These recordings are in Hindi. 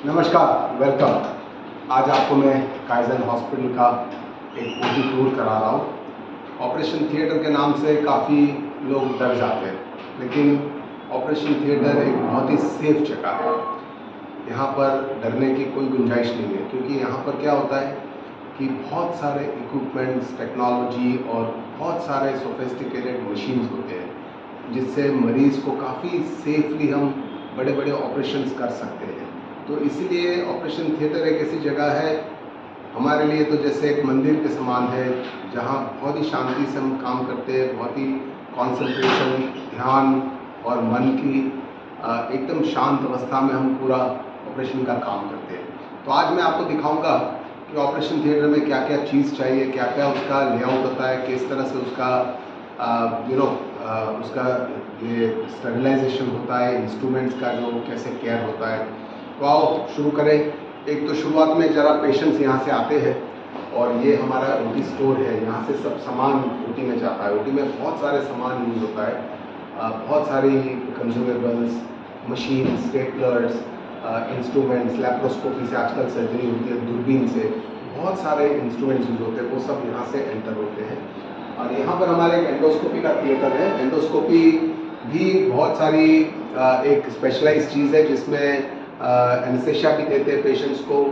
नमस्कार, वेलकम। आज आपको मैं काइजन हॉस्पिटल का एक ओटी टूर करा रहा हूँ। ऑपरेशन थिएटर के नाम से काफ़ी लोग डर जाते हैं, लेकिन ऑपरेशन थिएटर एक बहुत ही सेफ जगह है। यहाँ पर डरने की कोई गुंजाइश नहीं है, क्योंकि यहाँ पर क्या होता है कि बहुत सारे इक्विपमेंट्स, टेक्नोलॉजी और बहुत सारे सोफिस्टिकेटेड मशीन्स होते हैं, जिससे मरीज़ को काफ़ी सेफली हम बड़े बड़े ऑपरेशंस कर सकते हैं। तो इसीलिए ऑपरेशन थिएटर एक ऐसी जगह है हमारे लिए, तो जैसे एक मंदिर के समान है, जहाँ बहुत ही शांति से हम काम करते हैं, बहुत ही कंसंट्रेशन, ध्यान और मन की एकदम शांत अवस्था में हम पूरा ऑपरेशन का काम करते हैं। तो आज मैं आपको दिखाऊंगा कि ऑपरेशन थिएटर में क्या क्या चीज़ चाहिए, क्या क्या उसका लेआउट होता है, किस तरह से उसका उसका ये स्टरलाइजेशन होता है, इंस्ट्रूमेंट्स का जो कैसे केयर होता है। तो आओ शुरू करें। एक तो शुरुआत में ज़रा पेशेंट्स यहाँ से आते हैं और ये हमारा ओटी स्टोर है। यहाँ से सब सामान ओटी में जाता है। ओटी में बहुत सारे सामान यूज़ होता है, बहुत सारी consumables, machine, staplers, instruments, laparoscopy से आजकल सर्जरी होती है, दूरबीन से बहुत सारे इंस्ट्रूमेंट्स यूज़ होते हैं, वो सब यहाँ से एंटर होते हैं। और यहाँ पर हमारे एक एंडोस्कोपी का थिएटर है। एंडोस्कोपी भी बहुत सारी एक स्पेशलाइज्ड चीज़ है, जिसमें एनेस्थीसिया भी देते हैं पेशेंट्स को।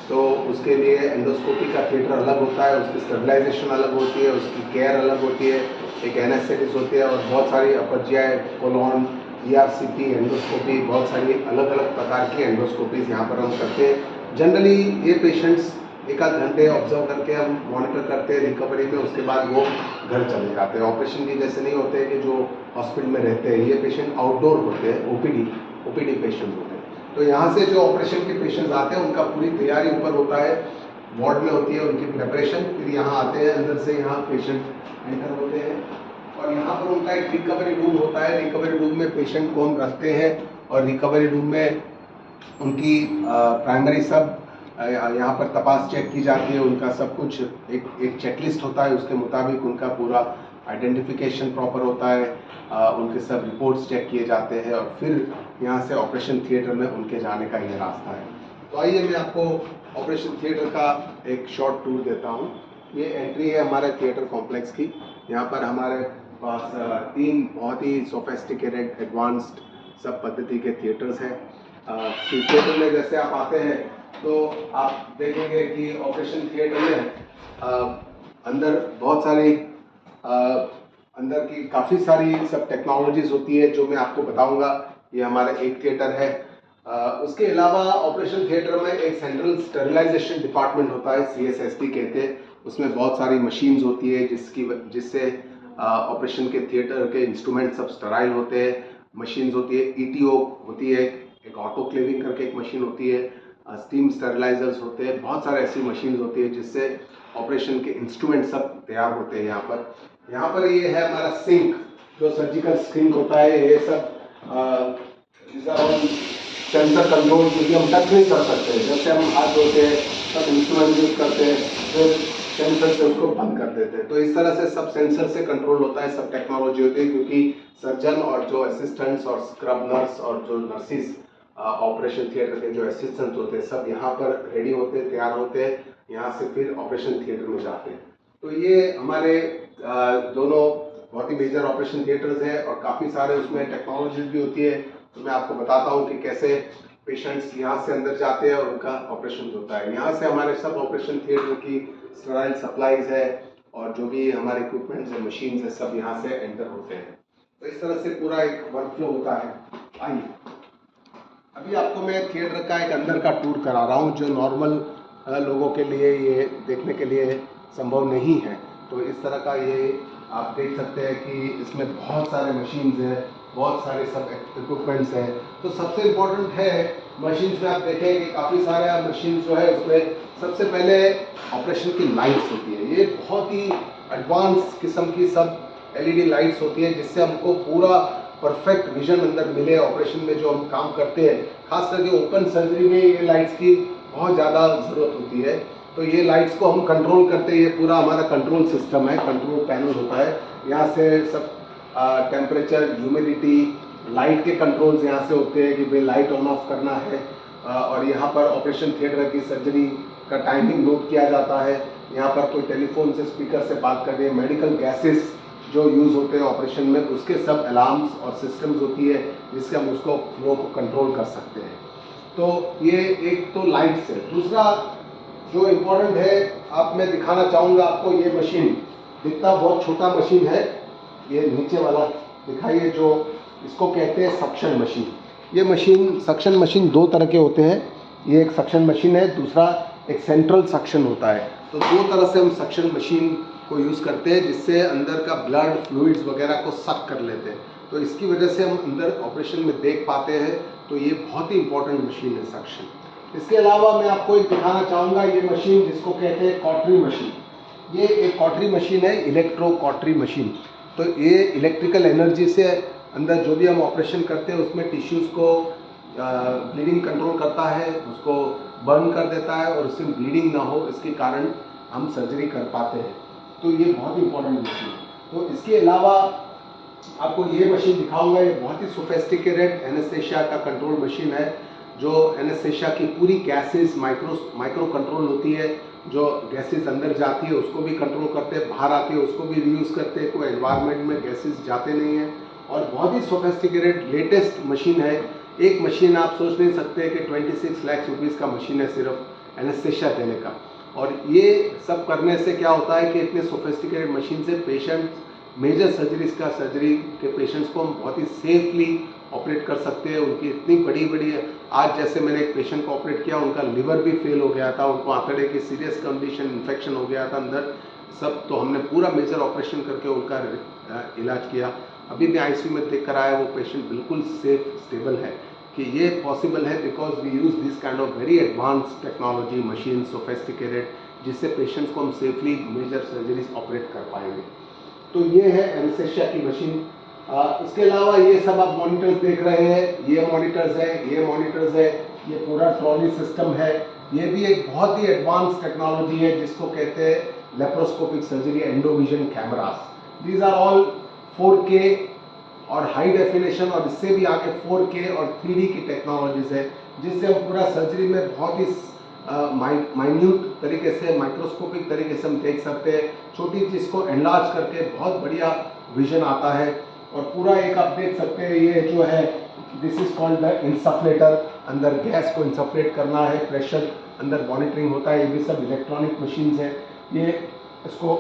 तो उसके लिए एंडोस्कोपी का थिएटर अलग होता है, उसकी स्टेबलाइजेशन अलग होती है, उसकी केयर अलग होती है, एक एनेस्थेटिस्ट होती है, और बहुत सारी upper GI, colon, ERCP, endoscopy, बहुत सारी अलग अलग प्रकार की एंडोस्कोपीज यहाँ पर हम करते हैं। जनरली ये पेशेंट्स एक आध घंटे ऑब्जर्व करके हम मॉनिटर करते हैं रिकवरी में, उसके बाद वो घर चले जाते हैं। ऑपरेशन की जैसे नहीं होते कि जो हॉस्पिटल में रहते हैं, ये पेशेंट आउटडोर होते हैं, ओपीडी पेशेंट होते हैं। तो यहाँ से जो ऑपरेशन के पेशेंट्स आते हैं, उनका पूरी तैयारी ऊपर होता है, वार्ड में होती है उनकी प्रेपरेशन, फिर यहाँ आते हैं, अंदर से यहाँ पेशेंट एंटर होते हैं और यहाँ पर उनका एक रिकवरी रूम होता है। रिकवरी रूम में पेशेंट को हम रखते हैं और रिकवरी रूम में उनकी प्राइमरी सब यहाँ पर तपास चेक की जाती है। उनका सब कुछ एक चेकलिस्ट होता है, उसके मुताबिक उनका पूरा आइडेंटिफिकेशन प्रॉपर होता है, उनके सब रिपोर्ट्स चेक किए जाते हैं और फिर यहाँ से ऑपरेशन थिएटर में उनके जाने का ये रास्ता है। तो आइए मैं आपको ऑपरेशन थिएटर का एक शॉर्ट टूर देता हूँ। ये एंट्री है हमारे थिएटर कॉम्प्लेक्स की। यहाँ पर हमारे पास 3 बहुत ही सोफिस्टिकेटेड एडवांस्ड सब पद्धति के थिएटर्स हैं। थिएटर में जैसे आप आते हैं तो आप देखेंगे कि ऑपरेशन थिएटर में अंदर बहुत सारी अंदर की काफ़ी सारी सब टेक्नोलॉजीज होती है, जो मैं आपको बताऊंगा। ये हमारा एक थिएटर है। उसके अलावा ऑपरेशन थिएटर में एक सेंट्रल स्टरलाइजेशन डिपार्टमेंट होता है, CSSD कहते हैं। उसमें बहुत सारी मशीन्स होती है, जिससे ऑपरेशन के थिएटर के इंस्ट्रूमेंट सब स्टराइल होते हैं। मशीन्स होती है, ETO होती है, एक ऑटोक्लेविंग करके एक मशीन होती है, स्टीम स्टरलाइजर्स होते हैं, बहुत सारे ऐसी मशीन्स होती है जिससे ऑपरेशन के इंस्ट्रूमेंट सब तैयार होते हैं। यहाँ पर ये है हमारा सिंक, जो सर्जिकल सिंक होता है। ये सब सेंसर कंट्रोल, क्योंकि हम टच नहीं कर सकते, जैसे हम हाथ धोते हैं सब इंस्ट्रूमेंट यूज करते हैं, फिर सेंसर से उसको बंद कर देते हैं। तो इस तरह से सब सेंसर से कंट्रोल होता है, सब टेक्नोलॉजी होती है, क्योंकि सर्जन और जो असिस्टेंट्स और स्क्रब नर्स और जो नर्सिस ऑपरेशन थिएटर के जो असिस्टेंट्स होते हैं, सब यहाँ पर रेडी होते हैं, तैयार होते हैं, यहाँ से फिर ऑपरेशन थिएटर में जाते हैं। तो ये हमारे दोनों बहुत ही मेजर ऑपरेशन थिएटर्स हैं और काफ़ी सारे उसमें टेक्नोलॉजीज भी होती है। तो मैं आपको बताता हूँ कि कैसे पेशेंट्स यहाँ से अंदर जाते हैं और उनका ऑपरेशन होता है। यहाँ से हमारे सब ऑपरेशन थिएटर की स्टराइल सप्लाईज है और जो भी हमारे इक्विपमेंट्स है, मशीन्स है, सब यहाँ से एंटर होते हैं। तो इस तरह से पूरा एक वर्कफ्लो होता है। आइए अभी आपको मैं थिएटर का एक अंदर का टूर करा रहा हूँ, जो नॉर्मल लोगों के लिए ये देखने के लिए संभव नहीं है। तो इस तरह का ये आप देख सकते हैं कि इसमें बहुत सारे मशीन्स हैं, बहुत सारे सब इक्विपमेंट्स हैं। तो सबसे इम्पोर्टेंट है मशीन्स में आप देखें कि काफ़ी सारे मशीन्स जो है उसमें सबसे पहले ऑपरेशन की लाइट्स होती है। ये बहुत ही एडवांस किस्म की सब LED लाइट्स होती है, जिससे हमको पूरा परफेक्ट विजन अंदर मिले ऑपरेशन में जो हम काम करते हैं। खास करके ओपन सर्जरी में ये लाइट्स की बहुत ज़्यादा ज़रूरत होती है। तो ये लाइट्स को हम कंट्रोल करते हैं। ये पूरा हमारा कंट्रोल सिस्टम है, कंट्रोल पैनल होता है। यहाँ से सब टेम्परेचर, ह्यूमिडिटी, लाइट के कंट्रोल्स यहाँ से होते हैं कि भाई लाइट ऑन ऑफ करना है, और यहाँ पर ऑपरेशन थिएटर की सर्जरी का टाइमिंग नोट किया जाता है। यहाँ पर कोई टेलीफोन से स्पीकर से बात कर रही है, मेडिकल गैसेस जो यूज़ होते हैं ऑपरेशन में उसके सब अलार्म्स और सिस्टम्स होती है जिससे हम उसको फ्लो को कंट्रोल कर सकते हैं। तो ये एक तो लाइट्स है। दूसरा जो इम्पोर्टेंट है, आप मैं दिखाना चाहूँगा आपको, ये मशीन दिखता बहुत छोटा मशीन है, ये नीचे वाला दिखाइए, जो इसको कहते हैं सक्शन मशीन। ये मशीन, सक्शन मशीन दो तरह के होते हैं, ये एक सक्शन मशीन है, दूसरा एक सेंट्रल सक्शन होता है। तो दो तरह से हम सक्शन मशीन को यूज़ करते हैं जिससे अंदर का ब्लड फ्लूइड्स वगैरह को सक कर लेते हैं। तो इसकी वजह से हम अंदर ऑपरेशन में देख पाते हैं। तो ये बहुत ही इंपॉर्टेंट मशीन है सक्शन। इसके अलावा मैं आपको एक दिखाना चाहूँगा, ये मशीन जिसको कहते हैं कॉटरी मशीन। ये एक कॉटरी मशीन है, इलेक्ट्रो कॉटरी मशीन। तो ये इलेक्ट्रिकल एनर्जी से अंदर जो भी हम ऑपरेशन करते हैं उसमें टिश्यूज़ को ब्लीडिंग कंट्रोल करता है, उसको बर्न कर देता है और उससे ब्लीडिंग ना हो, इसके कारण हम सर्जरी कर पाते हैं। तो ये बहुत इंपॉर्टेंट मशीन है। तो इसके अलावा आपको ये मशीन दिखाऊंगा, ये बहुत ही सोफिस्टिकेटेड एनेस्थेशिया का कंट्रोल मशीन है, जो एनेस्थेशिया की पूरी गैसेस माइक्रो कंट्रोल होती है। जो गैसेस अंदर जाती है उसको भी कंट्रोल करते हैं, बाहर आती है उसको भी रीयूज़ करते हैं, कोई एनवायरनमेंट में गैसेस जाते नहीं हैं। और बहुत ही सोफिस्टिकेटेड लेटेस्ट मशीन है। एक मशीन आप सोच नहीं सकते कि 26 लाख रुपीज़ का मशीन है सिर्फ एनेस्थेशिया देने का। और ये सब करने से क्या होता है कि इतने सोफिस्टिकेटेड मशीन से पेशेंट मेजर सर्जरीज का सर्जरी के पेशेंट्स को हम बहुत ही सेफली ऑपरेट कर सकते हैं। उनकी इतनी बड़ी बड़ी, आज जैसे मैंने एक पेशेंट को ऑपरेट किया, उनका लिवर भी फेल हो गया था, उनको आंतड़े की सीरियस कंडीशन, इन्फेक्शन हो गया था अंदर सब। तो हमने पूरा मेजर ऑपरेशन करके उनका इलाज किया। अभी भी आईसीयू में देख कर आया, वो पेशेंट बिल्कुल सेफ स्टेबल है। कि ये पॉसिबल है because we use this kind of very advance technology machine, sophisticated, जिससे पेशेंट्स को हम सेफली मेजर सर्जरीज ऑपरेट कर पाएंगे। तो ये है एनेस्थेशिया की मशीन। इसके अलावा ये सब आप मॉनिटर्स देख रहे हैं, ये मॉनिटर्स है, ये मॉनिटर्स है, ये पूरा ट्रॉली सिस्टम है। ये भी एक बहुत ही एडवांस टेक्नोलॉजी है जिसको कहते हैं laparoscopic surgery Endovision cameras. These are all 4K और हाई डेफिनेशन, और इससे भी आगे 4K और 3D की टेक्नोलॉजीज है, जिससे हम पूरा सर्जरी में बहुत ही माइन्यूट तरीके से, माइक्रोस्कोपिक तरीके से हम देख सकते हैं। छोटी चीज़ को एनलार्ज करके बहुत बढ़िया विजन आता है। और पूरा एक आप देख सकते हैं, ये जो है दिस इज कॉल्ड द इंसफ्लेटर। अंदर गैस को इंसफ्लेट करना है, प्रेशर अंदर मॉनिटरिंग होता है। ये भी सब इलेक्ट्रॉनिक मशीन्स हैं। ये इसको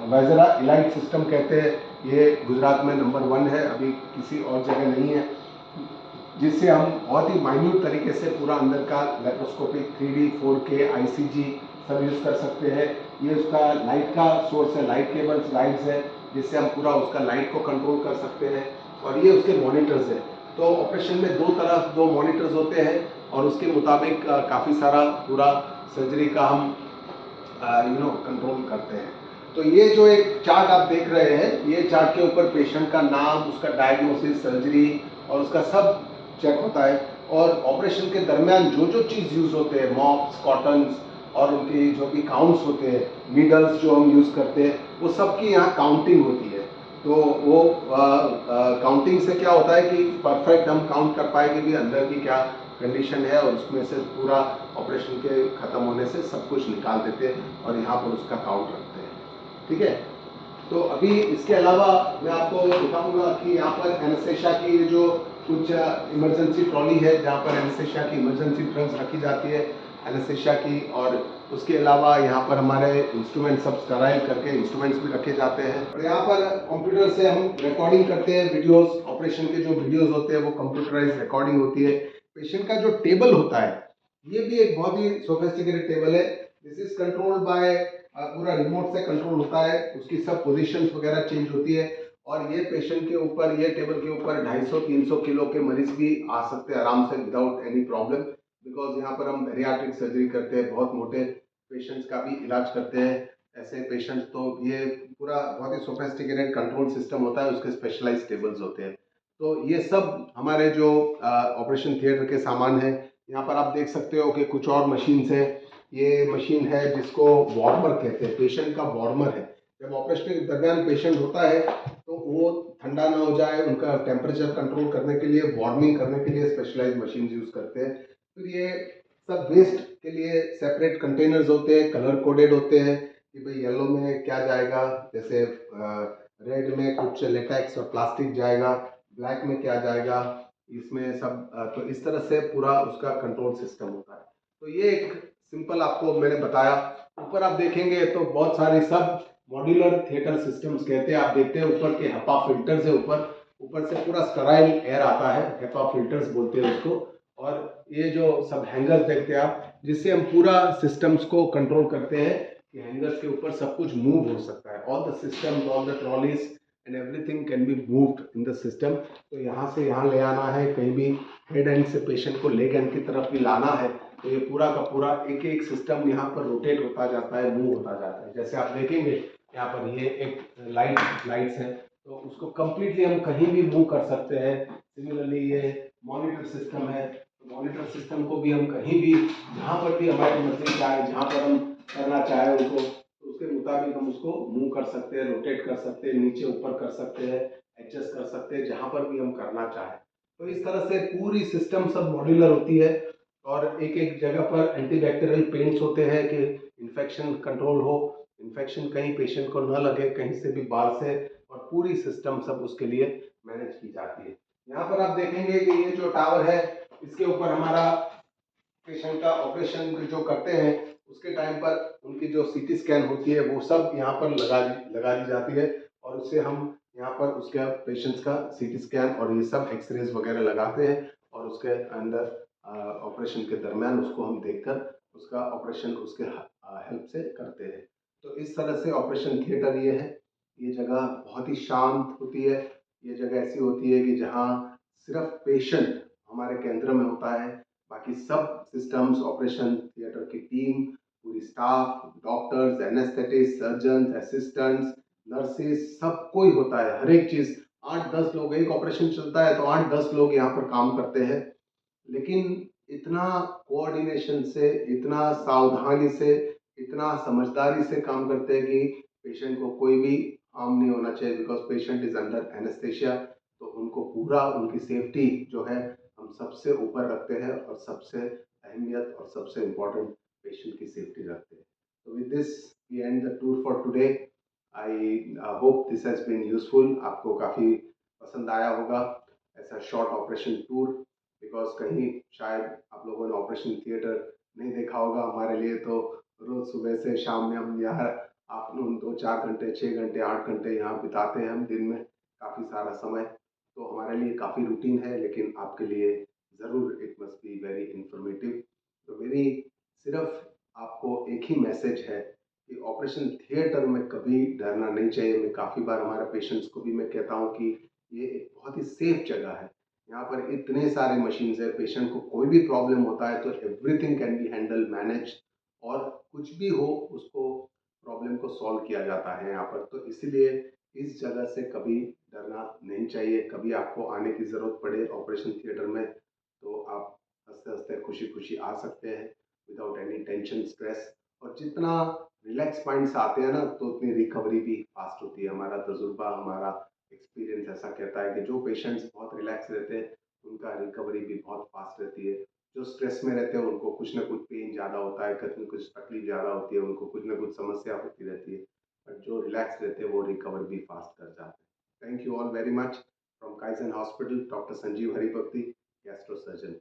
वाइजरा इलाइट सिस्टम कहते हैं। ये गुजरात में नंबर 1 है, अभी किसी और जगह नहीं है, जिससे हम बहुत ही माइन्यूट तरीके से पूरा अंदर का लेप्रोस्कोपिक 3D 4K ICG सब यूज़ कर सकते हैं। ये उसका लाइट का सोर्स है, लाइट केबल्स, लाइट्स है, जिससे हम पूरा उसका लाइट को कंट्रोल कर सकते हैं। और ये उसके मॉनिटर्स है। तो ऑपरेशन में दो मॉनिटर्स होते हैं और उसके मुताबिक काफ़ी सारा पूरा सर्जरी का हम कंट्रोल करते हैं। तो ये जो एक चार्ट आप देख रहे हैं, ये चार्ट के ऊपर पेशेंट का नाम, उसका डायग्नोसिस, सर्जरी और उसका सब चेक होता है। और ऑपरेशन के दरमियान जो जो चीज़ यूज़ होते हैं, मॉप्स, कॉटन्स और उनकी जो भी काउंट्स होते हैं, नीडल्स जो हम यूज़ करते हैं, वो सब की यहाँ काउंटिंग होती है। तो वो काउंटिंग से क्या होता है कि परफेक्ट हम काउंट कर पाएंगे भी अंदर की क्या कंडीशन है, और उसमें से पूरा ऑपरेशन के ख़त्म होने से सब कुछ निकाल देते हैं और यहाँ पर उसका काउंट रखते हैं। ठीक है। तो अभी इसके अलावा मैं आपको दिखाऊंगा कि यहाँ पर एनेस्थेशिया की जो कुछ इमरजेंसी ट्रॉली है, जहाँ पर एनेस्थेशिया की इमरजेंसी ड्रग्स रखी जाती है एनेस्थेशिया की। और उसके अलावा यहाँ पर हमारे इंस्ट्रूमेंट सब स्टराइल करके इंस्ट्रूमेंट्स भी रखे जाते हैं। और यहाँ पर कंप्यूटर से हम रिकॉर्डिंग करते हैं वीडियोस, ऑपरेशन के जो वीडियोस होते हैं वो कंप्यूटराइज रिकॉर्डिंग होती है। पेशेंट का जो टेबल होता है, ये भी एक बहुत ही सोफिस्टिकेटेड टेबल है। दिस इज कंट्रोल्ड बाय, पूरा रिमोट से कंट्रोल होता है, उसकी सब पोजीशंस वगैरह चेंज होती है। और ये पेशेंट के ऊपर, ये टेबल के ऊपर 250-300 किलो के मरीज भी आ सकते हैं आराम से विदाउट एनी प्रॉब्लम, बिकॉज यहाँ पर हम बैरियाट्रिक सर्जरी करते हैं, बहुत मोटे पेशेंट्स का भी इलाज करते हैं ऐसे पेशेंट्स। तो ये पूरा बहुत ही सोफिस्टिकेटेड कंट्रोल सिस्टम होता है, उसके स्पेशलाइज टेबल्स होते हैं। तो ये सब हमारे जो ऑपरेशन थिएटर के सामान है। यहाँ पर आप देख सकते हो कि कुछ और मशीन्स हैं। ये मशीन है जिसको वार्मर कहते हैं, पेशेंट का वार्मर है। जब ऑपरेशन के दरमियान पेशेंट होता है तो वो ठंडा ना हो जाए, उनका टेम्परेचर कंट्रोल करने के लिए, वार्मिंग करने के लिए स्पेशलाइज मशीन यूज़ करते हैं। फिर ये सब वेस्ट के लिए सेपरेट कंटेनर्स होते हैं, कलर कोडेड होते हैं कि भाई येलो में क्या जाएगा, जैसे रेड में कुछ लेटेक्स और प्लास्टिक जाएगा, ब्लैक में क्या जाएगा, इसमें सब तो इस तरह से पूरा उसका कंट्रोल सिस्टम होता है। तो ये एक सिंपल आपको मैंने बताया। ऊपर आप देखेंगे तो बहुत सारे सब मॉड्यूलर थिएटर सिस्टम्स कहते हैं, आप देखते हैं ऊपर के HEPA फिल्टर्स है, ऊपर ऊपर से पूरा स्टराइल एयर आता है, HEPA फिल्टर्स बोलते हैं उसको। और ये जो सब हैंगर्स देखते हैं आप, जिससे हम पूरा सिस्टम्स को कंट्रोल करते हैं कि हैंगर्स के ऊपर सब कुछ मूव हो सकता है। All the systems, all the trolleys and everything can be moved in the system. तो यहाँ से यहाँ ले आना है, कहीं भी हेड एंड से पेशेंट को लेग एंड की तरफ भी लाना है, तो ये पूरा का पूरा एक एक सिस्टम यहाँ पर रोटेट होता जाता है, मूव होता जाता है। जैसे आप देखेंगे यहाँ पर ये एक लाइट्स है, तो उसको कंप्लीटली हम कहीं भी मूव कर सकते हैं। सिमिलरली ये मॉनिटर सिस्टम है, मॉनिटर सिस्टम को भी हम कहीं भी जहाँ पर भी हमारी मर्जी चाहे, जहाँ पर हम करना चाहे उसको, तो उसके मुताबिक हम उसको मूव कर सकते हैं, रोटेट कर सकते हैं, नीचे ऊपर कर सकते हैं, एडजस्ट कर सकते हैं, जहाँ पर भी हम करना चाहें। तो इस तरह से पूरी सिस्टम सब मॉड्यूलर होती है। और एक एक जगह पर एंटीबैक्टीरियल पेंट्स होते हैं कि इन्फेक्शन कंट्रोल हो, इन्फेक्शन कहीं पेशेंट को न लगे कहीं से भी बाहर से, और पूरी सिस्टम सब उसके लिए मैनेज की जाती है। यहाँ पर आप देखेंगे कि ये जो टावर है, इसके ऊपर हमारा पेशेंट का ऑपरेशन जो करते हैं उसके टाइम पर उनकी जो सीटी स्कैन होती है वो सब यहाँ पर लगा दी जाती है, और उससे हम यहाँ पर उसके पेशेंट्स का सीटी स्कैन और ये सब एक्सरेज वगैरह लगाते हैं, और उसके अंदर ऑपरेशन के दरमियान उसको हम देखकर उसका ऑपरेशन उसके हेल्प से करते हैं। तो इस तरह से ऑपरेशन थिएटर ये है। ये जगह बहुत ही शांत होती है। ये जगह ऐसी होती है कि जहाँ सिर्फ पेशेंट हमारे केंद्र में होता है, बाकी सब सिस्टम्स, ऑपरेशन थिएटर की टीम, पूरी staff, doctors, anaesthetist, surgeon, assistants, nurses, सब कोई होता है, हर एक चीज़। 8-10 लोग, एक ऑपरेशन चलता है तो 8-10 लोग यहाँ पर काम करते हैं। लेकिन इतना कोऑर्डिनेशन से, इतना सावधानी से, इतना समझदारी से काम करते हैं कि पेशेंट को कोई भी हार्म नहीं होना चाहिए, because patient is under anaesthesia. तो उनको पूरा उनकी सेफ्टी जो है हम सबसे ऊपर रखते हैं, और सबसे अहमियत और सबसे इम्पोर्टेंट पेशेंट की सेफ्टी रखते हैं। तो with this we end the tour for today. I hope this has been useful. आपको काफ़ी पसंद आया होगा ऐसा शॉर्ट ऑपरेशन टूर, बिकॉज कहीं शायद आप लोगों ने ऑपरेशन थिएटर नहीं देखा होगा। हमारे लिए तो रोज सुबह से शाम में हम यहाँ आफ्टरनून 2-4 घंटे, 6 घंटे, 8 घंटे यहाँ बिताते हैं हम दिन में, काफ़ी सारा समय। तो हमारे लिए काफ़ी रूटीन है, लेकिन आपके लिए ज़रूर it must be very informative. तो मेरी सिर्फ आपको एक ही मैसेज है कि ऑपरेशन थिएटर में कभी डरना नहीं चाहिए। मैं काफ़ी बार हमारे पेशेंट्स को भी मैं कहता हूँ कि ये एक बहुत ही सेफ जगह है। यहाँ पर इतने सारे मशीन्स है, पेशेंट को कोई भी प्रॉब्लम होता है तो everything can be handle, manage, और कुछ भी हो उसको प्रॉब्लम को सॉल्व किया जाता है यहाँ पर। तो इसीलिए इस जगह से कभी डरना नहीं चाहिए। कभी आपको आने की ज़रूरत पड़े ऑपरेशन थिएटर में तो आप हंसते हंसते खुशी खुशी आ सकते हैं, विदाउट एनी टेंशन, स्ट्रेस। और जितना रिलैक्स माइंड से आते हैं ना, तो उतनी रिकवरी भी फास्ट होती है। हमारा तजुर्बा, हमारा एक्सपीरियंस ऐसा कहता है कि जो पेशेंट्स बहुत रिलैक्स रहते हैं उनका रिकवरी भी बहुत फास्ट रहती है। जो स्ट्रेस में रहते हैं उनको कुछ ना कुछ पेन ज़्यादा होता है, कुछ ना कुछ तकलीफ ज़्यादा होती है, उनको कुछ ना कुछ समस्या होती रहती है। बट जो रिलैक्स रहते हैं वो रिकवर भी फास्ट कर जाते हैं। Thank you all very much. From kaizen hospital, doctor Sanjeev Haribhakti, gastro surgeon.